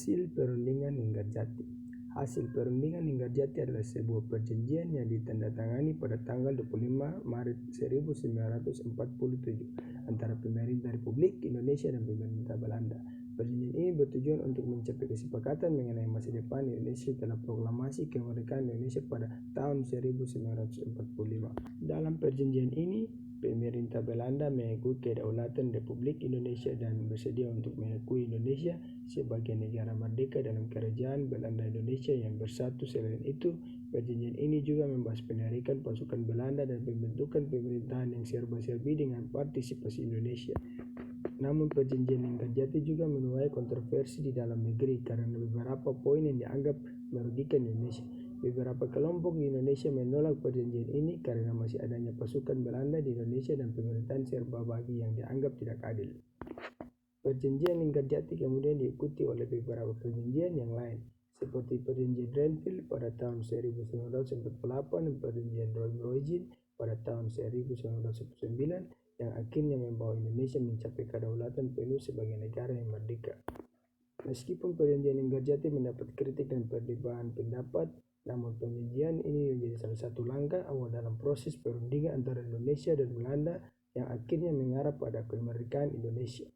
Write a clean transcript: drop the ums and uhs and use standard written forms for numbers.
Hasil perundingan Linggarjati. Hasil perundingan Linggarjati adalah sebuah perjanjian yang ditandatangani pada tanggal 25 Maret 1947 antara pemerintah Republik Indonesia dan pemerintah Belanda. Perjanjian ini bertujuan untuk mencapai kesepakatan mengenai masa depan Indonesia setelah proklamasi kemerdekaan Indonesia pada tahun 1945. Dalam perjanjian ini, pemerintah Belanda mengakui kedaulatan Republik Indonesia dan bersedia untuk mengakui Indonesia sebagai negara merdeka dalam kerajaan Belanda Indonesia yang bersatu. Selain itu, perjanjian ini juga membahas penarikan pasukan Belanda dan pembentukan pemerintahan yang serba-serbi dengan partisipasi Indonesia. Namun perjanjian Linggarjati juga menuai kontroversi di dalam negeri karena beberapa poin yang dianggap merugikan Indonesia. Beberapa kelompok di Indonesia menolak perjanjian ini karena masih adanya pasukan Belanda di Indonesia dan pemerintahan serba bagi yang dianggap tidak adil. Perjanjian Linggarjati kemudian diikuti oleh beberapa perjanjian yang lain, seperti perjanjian Renville pada tahun 1948 dan perjanjian Roim-Roijin pada tahun 1919 yang akhirnya membawa Indonesia mencapai kedaulatan penuh sebagai negara yang merdeka. Meskipun perjanjian Linggarjati mendapat kritik dan perbedaan pendapat, namun perjanjian ini menjadi salah satu langkah awal dalam proses perundingan antara Indonesia dan Belanda yang akhirnya mengarah pada kemerdekaan Indonesia.